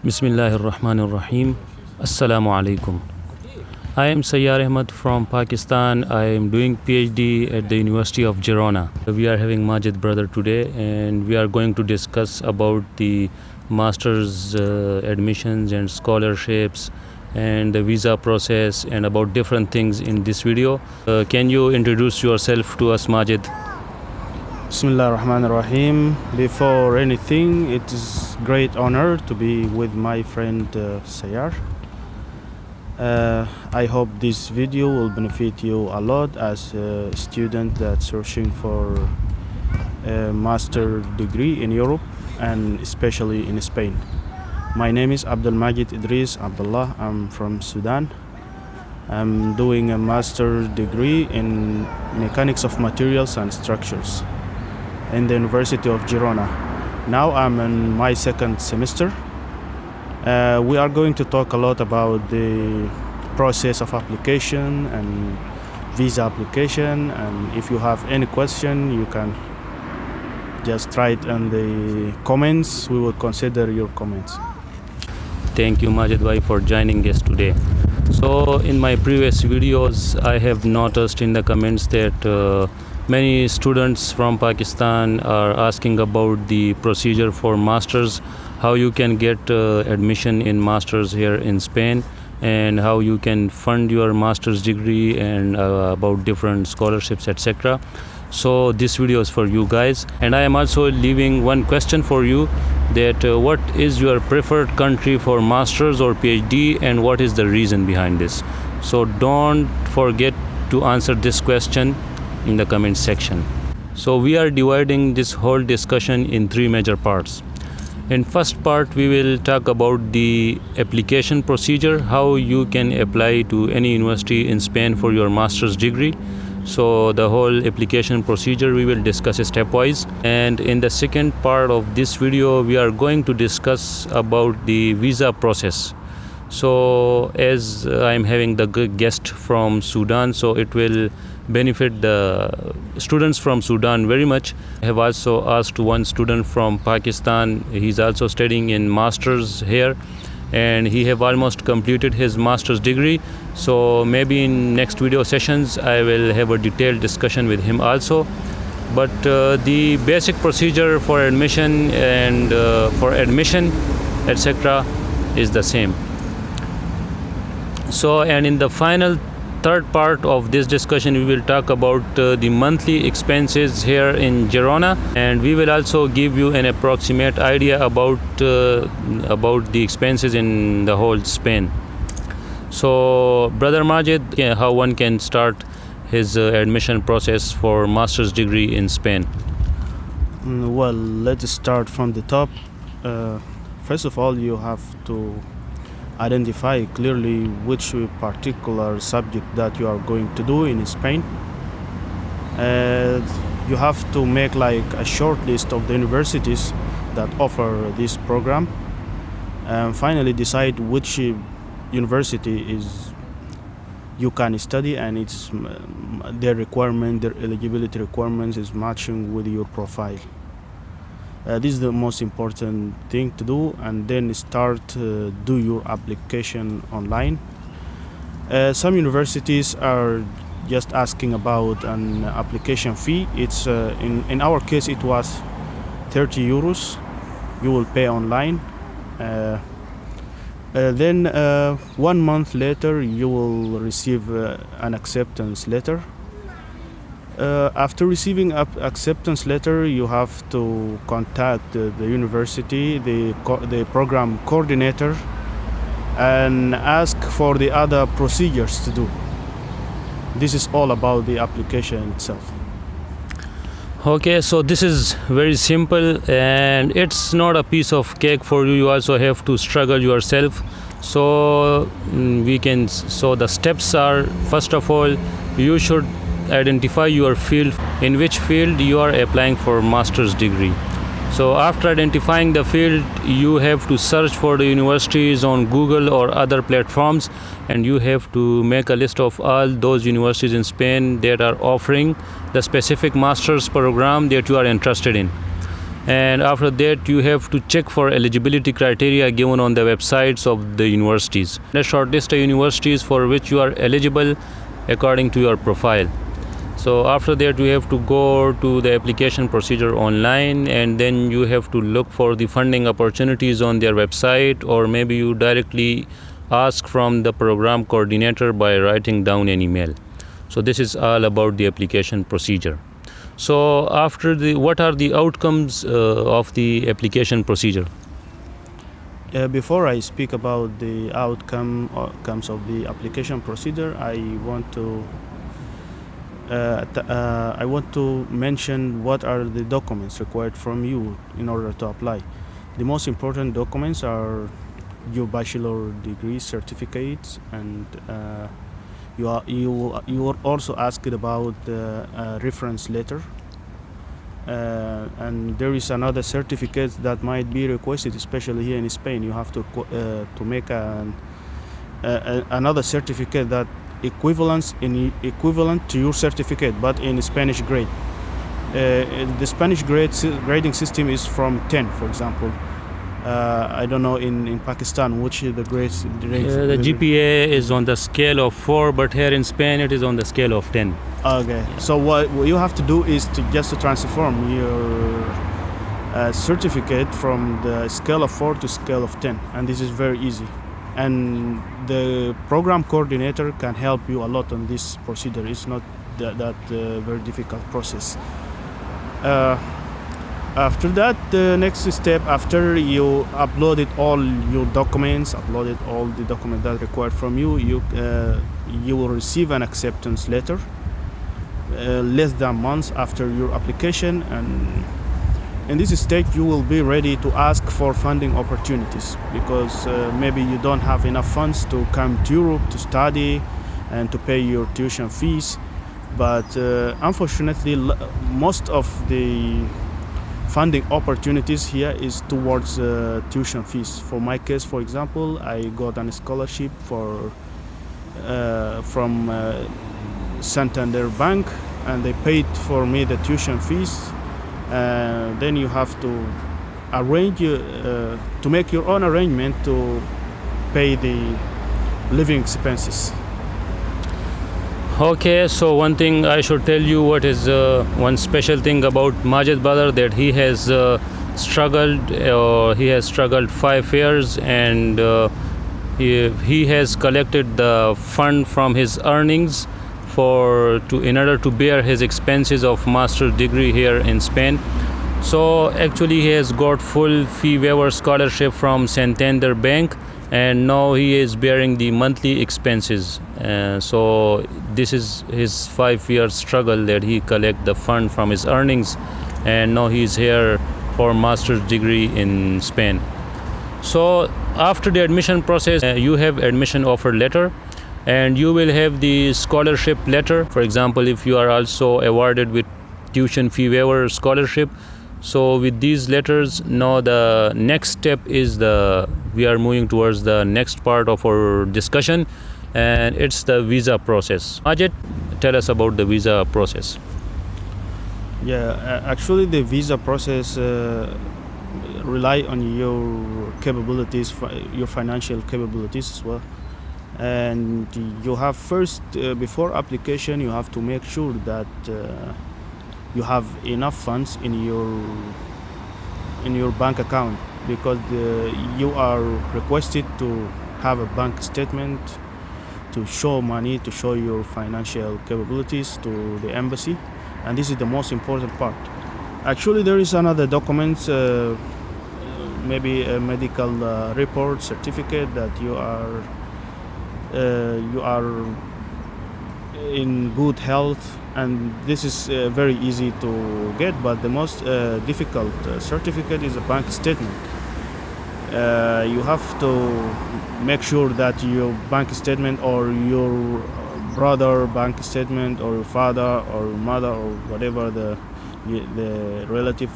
Bismillahir Rahmanir Rahim. Assalamu alaikum. I am Sayyar Ahmad from Pakistan. I am doing PhD at the University of Girona. We are having Majid brother today, and we are going to discuss about the master's admissions and scholarships and the visa process and about different things in this video. Can you introduce yourself to us, Majid? Bismillah ar-Rahman ar-Rahim. Before anything, it is great honor to be with my friend Sayyar. I hope this video will benefit you a lot as a student that's searching for a master degree in Europe and especially in Spain. My name is Abdul Majid Idris Abdullah. I'm from Sudan. I'm doing a master degree in mechanics of materials and structures in the University of Girona. Now I'm in my second semester. We are going to talk a lot about the process of application and visa application, and if you have any question you can just write in the comments. We will consider your comments. Thank you, Majid bhai, for joining us today. So in my previous videos I have noticed in the comments that many students from Pakistan are asking about the procedure for masters, how you can get admission in masters here in Spain, and how you can fund your master's degree, and about different scholarships, etc. So this video is for you guys, and I am also leaving one question for you, that what is your preferred country for masters or PhD, and what is the reason behind this? So don't forget to answer this question in the comment section. So we are dividing this whole discussion in three major parts. In first part we will talk about the application procedure, how you can apply to any university in Spain for your master's degree. So the whole application procedure we will discuss stepwise. And in the second part of this video we are going to discuss about the visa process. So as I am having the guest from Sudan, so it will benefit the students from Sudan very much. I have also asked one student from Pakistan. He's also studying in masters here, and he have almost completed his master's degree. So maybe in next video sessions I will have a detailed discussion with him also. But the basic procedure for admission and etc. is the same. So, and in the final third part of this discussion we will talk about the monthly expenses here in Girona, and we will also give you an approximate idea about the expenses in the whole Spain. So brother Majid, how one can start his admission process for master's degree in Spain? Well, let's start from the top. First of all, you have to identify clearly which particular subject that you are going to do in Spain. You have to make like a short list of the universities that offer this program, and finally decide which university is you can study, and it's their eligibility requirements is matching with your profile. This is the most important thing to do, and then start do your application online. Some universities are just asking about an application fee. It's in our case it was 30 euros. You will pay online. Then 1 month later you will receive an acceptance letter. After receiving acceptance letter, you have to contact the university, the program coordinator, and ask for the other procedures to do. This is all about the application itself. Okay, so this is very simple, and it's not a piece of cake for you. You also have to struggle yourself. So so the steps are, first of all, you should identify your field, in which field you are applying for master's degree. So after identifying the field, you have to search for the universities on Google or other platforms, and you have to make a list of all those universities in Spain that are offering the specific master's program that you are interested in. and after that you have to check for eligibility criteria given on the websites of the universities. The shortlist of universities for which you are eligible according to your profile. So after that you have to go to the application procedure online, and then you have to look for the funding opportunities on their website, or maybe you directly ask from the program coordinator by writing down an email. So this is all about the application procedure. So what are the outcomes of the application procedure? Before I speak about the outcomes of the application procedure, I want to mention what are the documents required from you in order to apply. The most important documents are your bachelor degree certificates, and you are also asked about the reference letter, and there is another certificate that might be requested, especially here in Spain. You have to make another certificate that equivalent to your certificate, but in Spanish grade. The Spanish grading system is from 10, for example. I don't know in Pakistan which is the grades. The GPA is on the scale of 4, but here in Spain it is on the scale of 10. Okay, so what you have to do is to transform your certificate from the scale of 4 to scale of 10, and this is very easy. And the program coordinator can help you a lot on this procedure. It's not that very difficult process. After that, the next step, after you uploaded all your documents, uploaded all the documents that are required from you, you will receive an acceptance letter less than months after your application, and in this stage you will be ready to ask for funding opportunities, because maybe you don't have enough funds to come to Europe to study and to pay your tuition fees, but unfortunately most of the funding opportunities here is towards tuition fees. For my case, for example, I got a scholarship from Santander Bank, and they paid for me the tuition fees. Then you have to arrange to make your own arrangement to pay the living expenses. Okay, so one thing I should tell you, what is one special thing about Majid brother, that he has struggled 5 years, and he has collected the fund from his earnings in order to bear his expenses of master's degree here in Spain. So actually he has got full fee waiver scholarship from Santander Bank, and now he is bearing the monthly expenses. So this is his 5-year struggle, that he collect the fund from his earnings, and now he is here for master's degree in Spain. So after the admission process, you have admission offer letter, and you will have the scholarship letter. For example, if you are also awarded with tuition fee waiver scholarship, so with these letters, now the next step is we are moving towards the next part of our discussion, and it's the visa process. Majid, tell us about the visa process. Yeah, actually the visa process rely on your capabilities, your financial capabilities as well. And you have first, before application, you have to make sure that you have enough funds in your bank account, because you are requested to have a bank statement to show money, to show your financial capabilities to the embassy, and this is the most important part. Actually, there is another document, maybe a medical report, certificate that you are in good health, and this is very easy to get, but the most difficult certificate is a bank statement. You have to make sure that your bank statement, or your brother bank statement, or your father or mother, or whatever the relative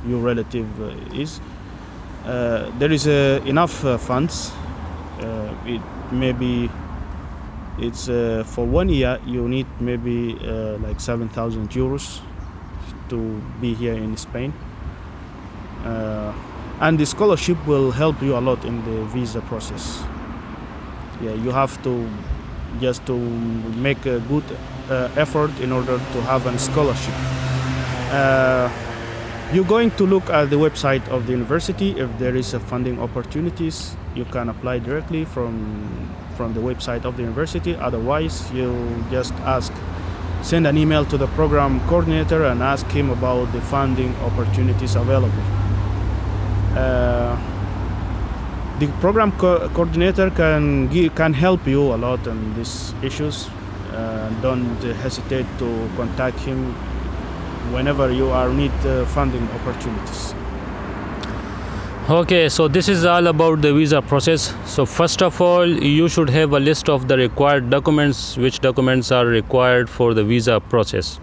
your relative is, there is enough funds. Maybe it's for 1 year you need maybe like 7,000 euros to be here in Spain. and the scholarship will help you a lot in the visa process. Yeah, you have to just to make a good effort in order to have a scholarship. You're going to look at the website of the university. If there is a funding opportunities, you can apply directly from the website of the university. Otherwise, you just send an email to the program coordinator and ask him about the funding opportunities available. The program coordinator can help you a lot on these issues. Don't hesitate to contact him whenever you need funding opportunities. Okay, so this is all about the visa process. So first of all, you should have a list of the required documents, which documents are required for the visa process.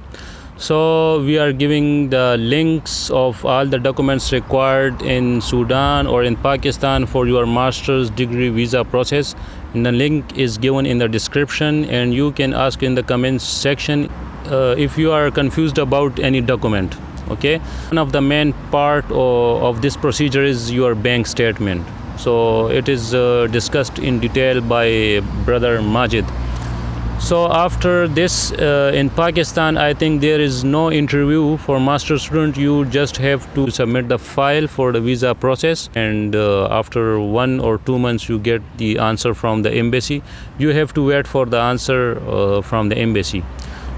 So we are giving the links of all the documents required in Sudan or in Pakistan for your master's degree visa process. And the link is given in the description, and you can ask in the comments section if you are confused about any document. Okay, one of the main part of this procedure is your bank statement. So it is discussed in detail by brother Majid. So after this, in Pakistan, I think there is no interview for master student. You just have to submit the file for the visa process, and after 1 or 2 months you get the answer from the embassy. You have to wait for the answer from the embassy.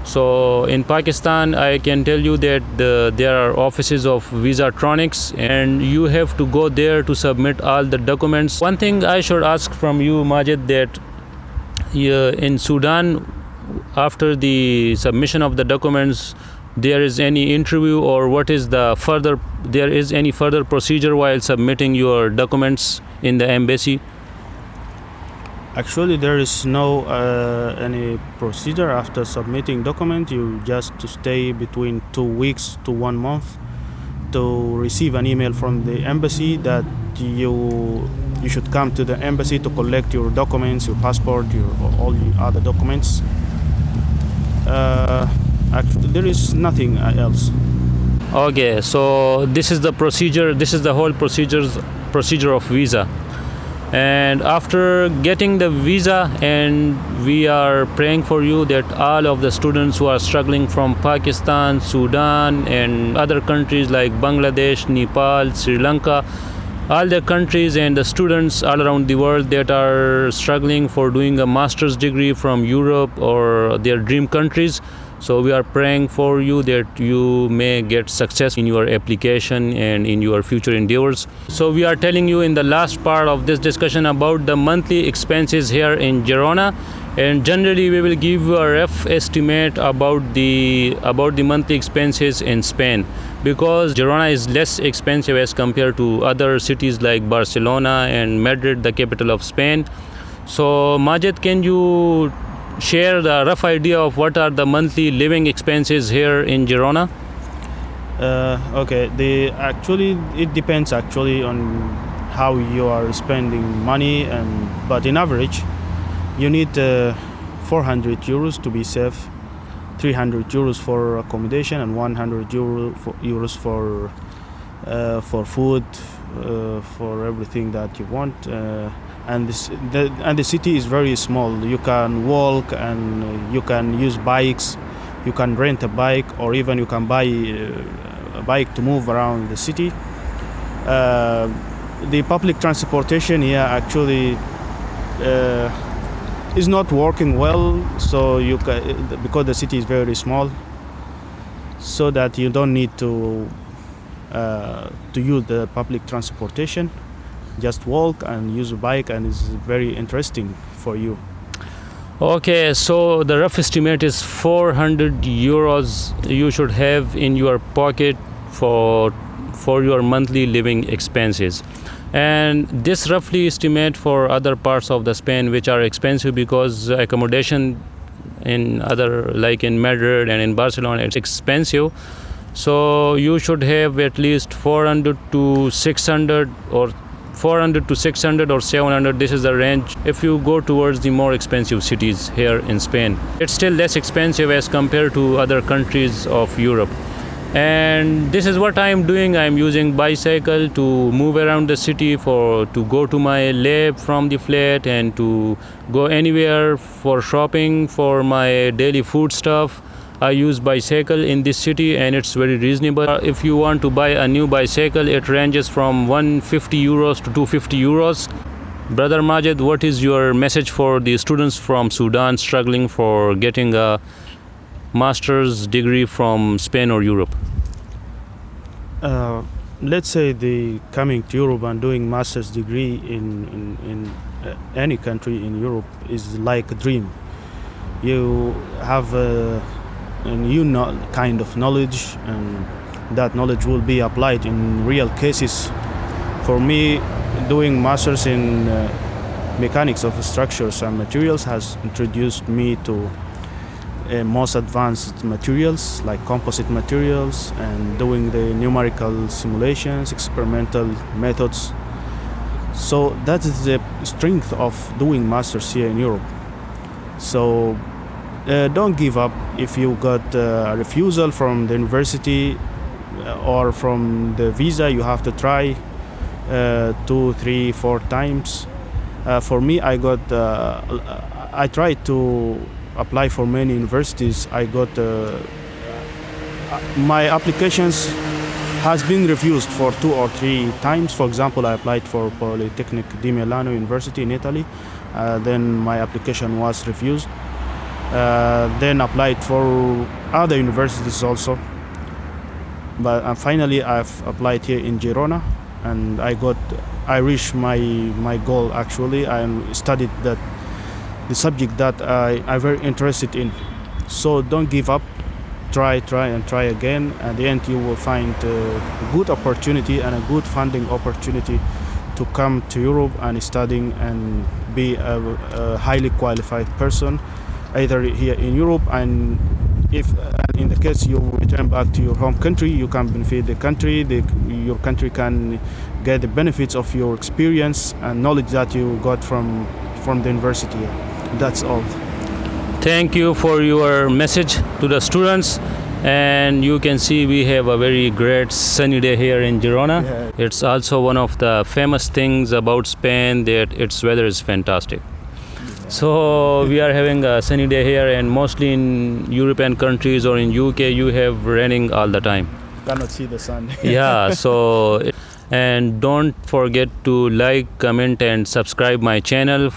So in Pakistan, I can tell you that there are offices of Visatronics, and you have to go there to submit all the documents. One thing I should ask from you, Majid, that in Sudan, after the submission of the documents, there is any interview, or what is there is any further procedure while submitting your documents in the embassy? Actually, there is no any procedure after submitting document. You just to stay between 2 weeks to 1 month to receive an email from the embassy that you should come to the embassy to collect your documents, your passport, all the other documents. Actually, there is nothing else. Okay, so this is the procedure. This is the whole procedure of visa. And after getting the visa, and we are praying for you that all of the students who are struggling from Pakistan, Sudan, and other countries like Bangladesh, Nepal, Sri Lanka, all the countries and the students all around the world that are struggling for doing a master's degree from Europe or their dream countries. So we are praying for you that you may get success in your application and in your future endeavors. So we are telling you in the last part of this discussion about the monthly expenses here in Girona, and generally we will give you a rough estimate about the monthly expenses in Spain, because Girona is less expensive as compared to other cities like Barcelona and Madrid, the capital of Spain. So Majid, can you share the rough idea of what are the monthly living expenses here in Girona? Okay, it depends actually on how you are spending money, but in average you need 400 euros to be safe, 300 euros for accommodation, and 100 euros for food, for everything that you want. And the city is very small. You can walk, and you can use bikes. You can rent a bike, or even you can buy a bike to move around the city. The public transportation here actually is not working well, so because the city is very small, so that you don't need to use the public transportation. Just walk and use a bike, and it's very interesting for you. Okay, so the rough estimate is 400 euros you should have in your pocket for your monthly living expenses. And this roughly estimate for other parts of the Spain which are expensive, because accommodation in other, like in Madrid and in Barcelona, it's expensive. So you should have at least 400 to 600 or 700. This is the range if you go towards the more expensive cities here in Spain. It's still less expensive as compared to other countries of Europe. And this is what I am doing. I am using bicycle to move around the city, to go to my lab from the flat, and to go anywhere for shopping for my daily food stuff. I use bicycle in this city, and it's very reasonable. If you want to buy a new bicycle, it ranges from 150 euros to 250 euros. Brother Majid, what is your message for the students from Sudan struggling for getting a master's degree from Spain or Europe? Let's say the coming to Europe and doing master's degree in any country in Europe is like a dream. You have a new kind of knowledge, and that knowledge will be applied in real cases. For me, doing masters in mechanics of structures and materials has introduced me to most advanced materials like composite materials, and doing the numerical simulations, experimental methods. So that is the strength of doing masters here in Europe. So don't give up if you got a refusal from the university or from the visa. You have to try 2, 3, 4 times. For me, I tried to apply for many universities. I got my applications has been refused for 2 or 3 times. For example, I applied for Polytechnic di Milano University in Italy. Then my application was refused. Then applied for other universities also. But finally, I've applied here in Girona, and I reached my goal. Actually, I studied the subject that I'm very interested in. So don't give up. Try and try again. At the end, you will find a good opportunity and a good funding opportunity to come to Europe and studying and be a highly qualified person, either here in Europe, and if in the case you return back to your home country, you can benefit the country. Your country can get the benefits of your experience and knowledge that you got from the university. That's all. Thank you for your message to the students. And you can see we have a very great sunny day here in Girona. Yeah. It's also one of the famous things about Spain that its weather is fantastic. So we are having a sunny day here, and mostly in European countries or in UK you have raining all the time. Cannot see the sun. Yeah, so and don't forget to like, comment and subscribe my channel